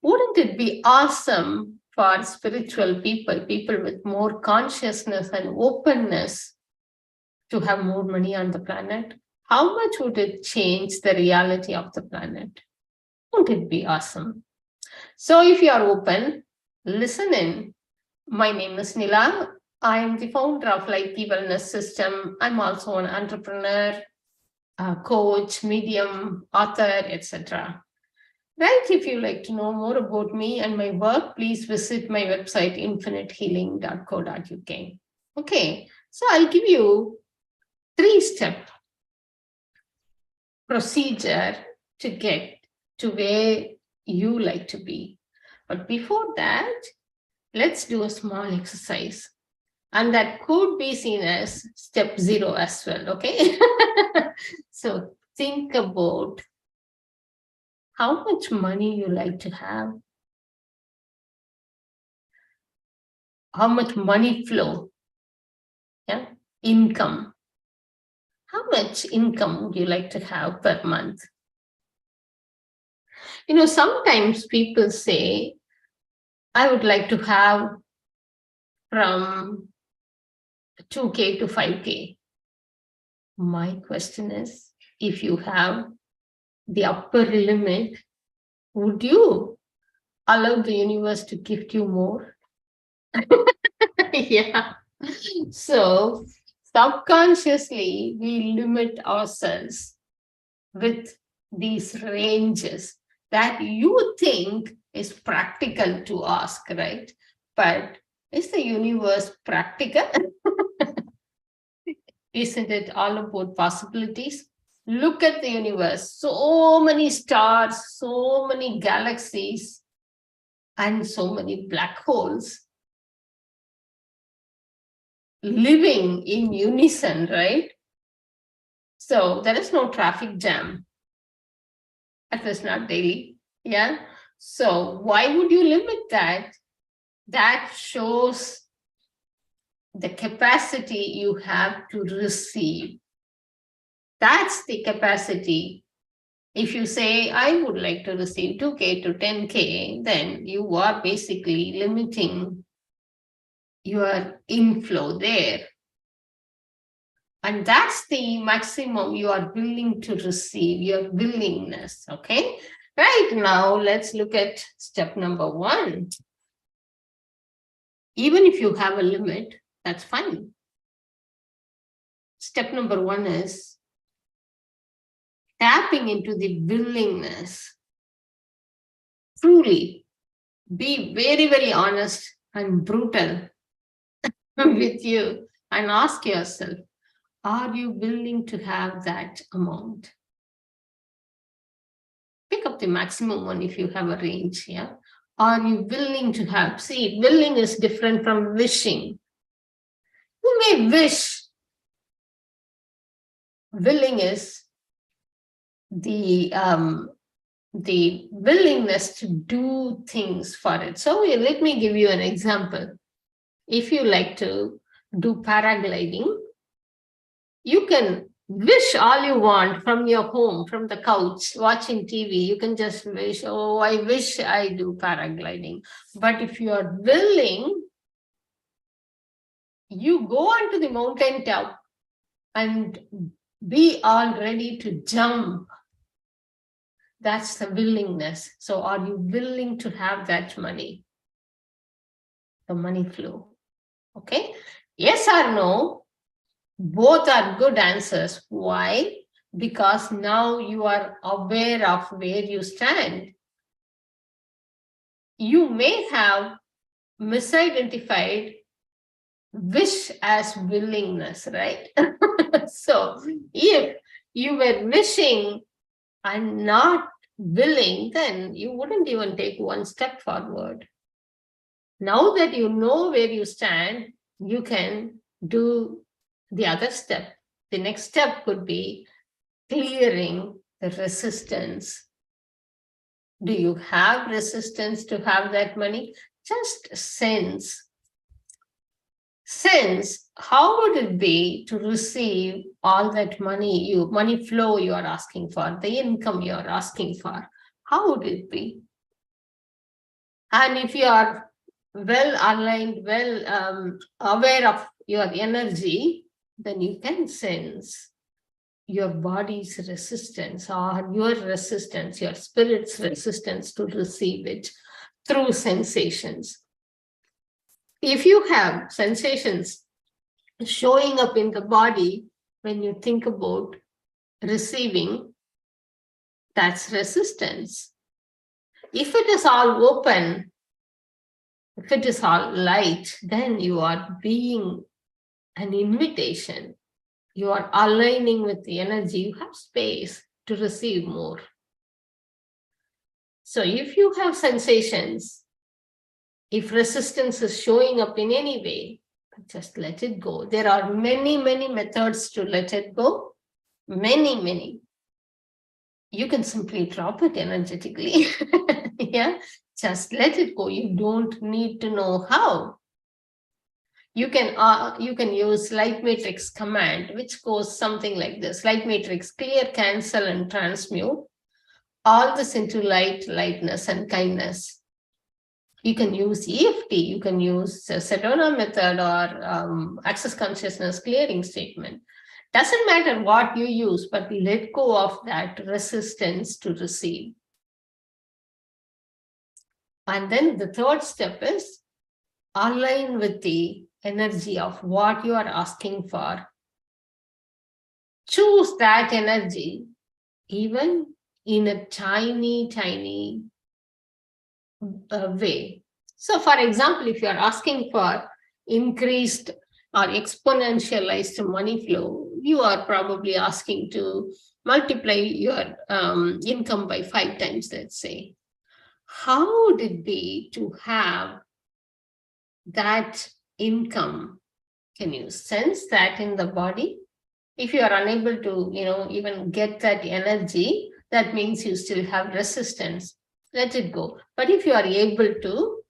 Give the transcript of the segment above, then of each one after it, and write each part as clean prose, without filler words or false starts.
Wouldn't it be awesome for spiritual people, people with more consciousness and openness, to have more money on the planet? How much would it change the reality of the planet? Wouldn't it be awesome? So if you are open, listen in. My name is Nila. I am the founder of Life-Key Wellness System. I'm also an entrepreneur, coach, medium, author, etc. Right? If you like to know more about me and my work, please visit my website, 𝑖nfinitehealing.co.uk. Okay, so I'll give you 3-step procedure to get to where you like to be. But before that, let's do a small exercise. And that could be seen as step 0 as well, okay? So think about how much money you like to have, how much money flow, yeah, income. How much income would you like to have per month? You know, sometimes people say, I would like to have from 2K to 5K. My question is, if you have the upper limit, would you allow the universe to gift you more? Yeah. So subconsciously, we limit ourselves with these ranges that you think is practical to ask, right? But is the universe practical? Isn't it all about possibilities? Look at the universe. So many stars, so many galaxies, and so many black holes living in unison, right? So there is no traffic jam, at least not daily, yeah? So why would you limit that? That shows the capacity you have to receive. That's the capacity. If you say, I would like to receive 2K to 10K, then you are basically limiting your inflow there. And that's the maximum you are willing to receive, your willingness, okay? Right now, let's look at step number 1. Even if you have a limit, that's fine. Step number 1 is tapping into the willingness. Truly, be very, very honest and brutal with you and ask yourself, are you willing to have that amount? Pick up the maximum one if you have a range, yeah? Are you willing to have? See, willing is different from wishing. You may wish. Willing is the willingness to do things for it. So let me give you an example. If you like to do paragliding, you can wish all you want from your home, from the couch, watching TV. You can just wish, oh, I wish I do paragliding. But if you are willing, you go onto the mountain top and be all ready to jump. That's the willingness. So are you willing to have that money? The money flow. Okay? Yes or no? Both are good answers. Why? Because now you are aware of where you stand. You may have misidentified wish as willingness, right? So if you were wishing and not willing, then you wouldn't even take one step forward. Now that you know where you stand, you can do the other step. The next step could be clearing the resistance. Do you have resistance to have that money? Just sense how would it be to receive all that money flow you are asking for, the income you are asking for. How would it be? And if you are well aligned, well aware of your energy, then you can sense your body's resistance or your resistance, your spirit's resistance to receive it through sensations. If you have sensations showing up in the body when you think about receiving, that's resistance. If it is all open, if it is all light, then you are being an invitation. You are aligning with the energy. You have space to receive more. So if you have sensations, if resistance is showing up in any way, just let it go. There are many, many methods to let it go. Many, many. You can simply drop it energetically. Yeah, just let it go. You don't need to know how. You can use light matrix command, which goes something like this: light matrix, clear, cancel, and transmute all this into light, lightness, and kindness. You can use EFT, you can use Sedona method or access consciousness clearing statement. Doesn't matter what you use, but let go of that resistance to receive. And then the third step is align with the energy of what you are asking for. Choose that energy, even in a tiny, tiny way. So for example, if you are asking for increased or exponentialized money flow, you are probably asking to multiply your income by 5 times, let's say. How would it be to have that income? Can you sense that in the body? If you are unable to, even get that energy, that means you still have resistance. Let it go. But if you are able to,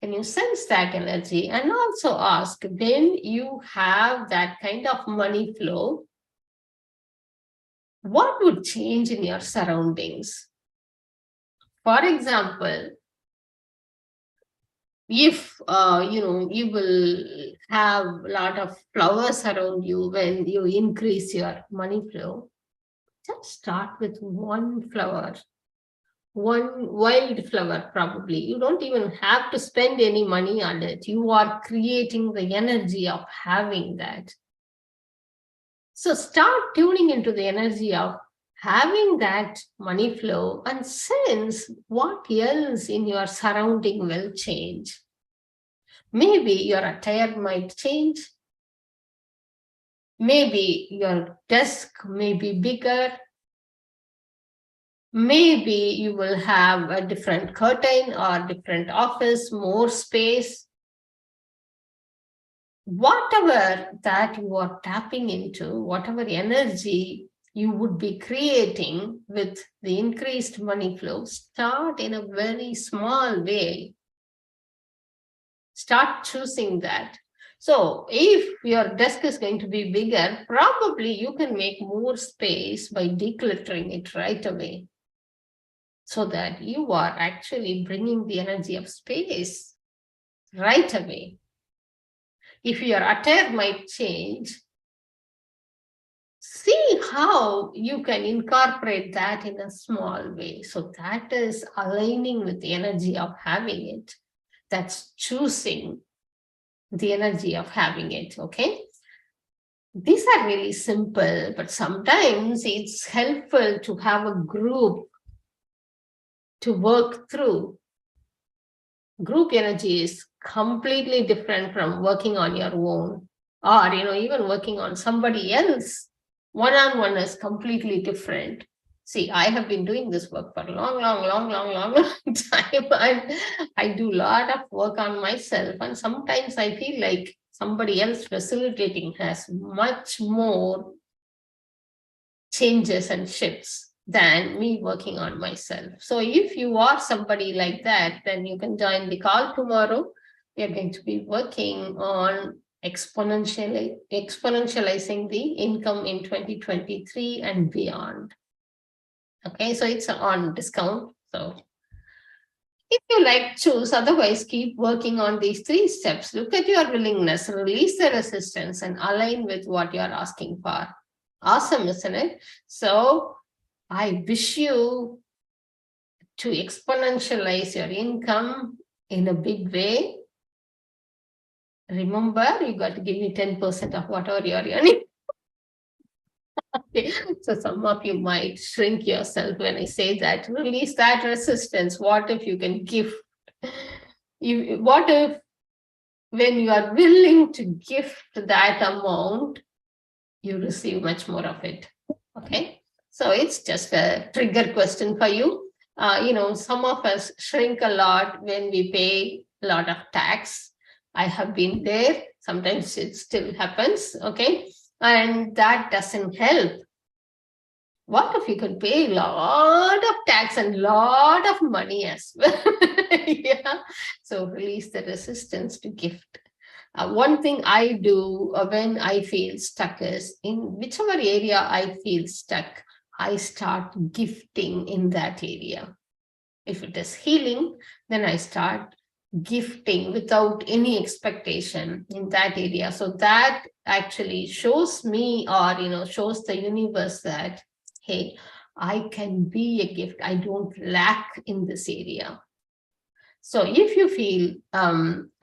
can you sense that energy? And also ask, when you have that kind of money flow, what would change in your surroundings? For example, if you will have a lot of flowers around you when you increase your money flow, just start with one flower, one wild flower. Probably you don't even have to spend any money on it. You are creating the energy of having that. So start tuning into the energy of having that money flow and sense what else in your surrounding will change. Maybe your attire might change. Maybe your desk may be bigger. Maybe you will have a different curtain or different office, more space. Whatever that you are tapping into, whatever energy you would be creating with the increased money flow, start in a very small way. Start choosing that. So if your desk is going to be bigger, probably you can make more space by decluttering it right away, so that you are actually bringing the energy of space right away. If your attire might change, see how you can incorporate that in a small way. So that is aligning with the energy of having it. That's choosing the energy of having it, okay? These are really simple, but sometimes it's helpful to have a group to work through. Group energy is completely different from working on your own, or even working on somebody else. One-on-one is completely different. See, I have been doing this work for a long time, and I do a lot of work on myself, and sometimes I feel like somebody else facilitating has much more changes and shifts than me working on myself. So if you are somebody like that, then you can join the call tomorrow. We are going to be working on exponentializing the income in 2023 and beyond. Okay, so it's on discount. So If you like, choose. Otherwise, keep working on these 3 steps. Look at your willingness, release the resistance, and align with what you're asking for. Awesome, isn't it? So I wish you to exponentialize your income in a big way. Remember, you got to give me 10% of whatever you're earning. Okay. So some of you might shrink yourself when I say that. Release that resistance. What if you can gift? What if when you are willing to gift that amount, you receive much more of it? Okay. So it's just a trigger question for you. Some of us shrink a lot when we pay a lot of tax. I have been there. Sometimes it still happens. Okay. And that doesn't help. What if you could pay a lot of tax and a lot of money as well? Yeah. So release the resistance to gift. One thing I do when I feel stuck is, in whichever area I feel stuck, I start gifting in that area. If it is healing, then I start gifting without any expectation in that area. So that actually shows me, or shows the universe that, hey, I can be a gift. I don't lack in this area. So if you feel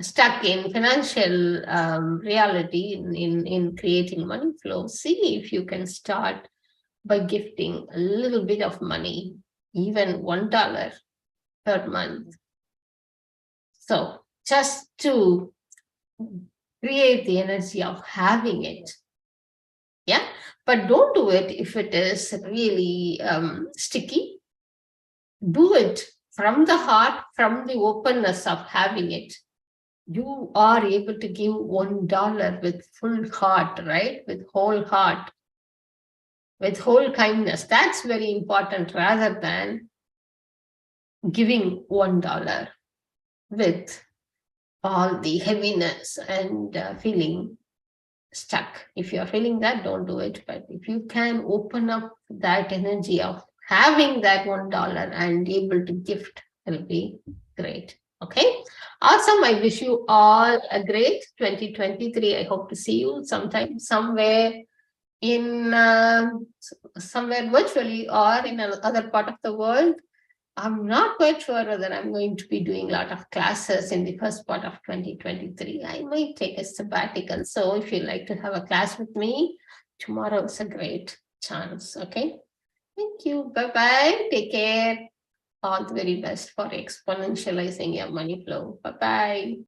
stuck in financial reality, in creating money flow, see if you can start by gifting a little bit of money, even $1 per month. So just to create the energy of having it. Yeah, but don't do it if it is really sticky. Do it from the heart, from the openness of having it. You are able to give $1 with full heart, right? With whole heart, with whole kindness. That's very important, rather than giving $1 with all the heaviness and feeling stuck. If you're feeling that, don't do it. But if you can open up that energy of having that $1 and able to gift, will be great. Okay, awesome. I wish you all a great 2023. I hope to see you sometime, somewhere somewhere virtually or in another part of the world. I'm not quite sure whether I'm going to be doing a lot of classes in the first part of 2023. I might take a sabbatical. So if you'd like to have a class with me, tomorrow is a great chance. Okay. Thank you. Bye-bye. Take care. All the very best for exponentializing your money flow. Bye-bye.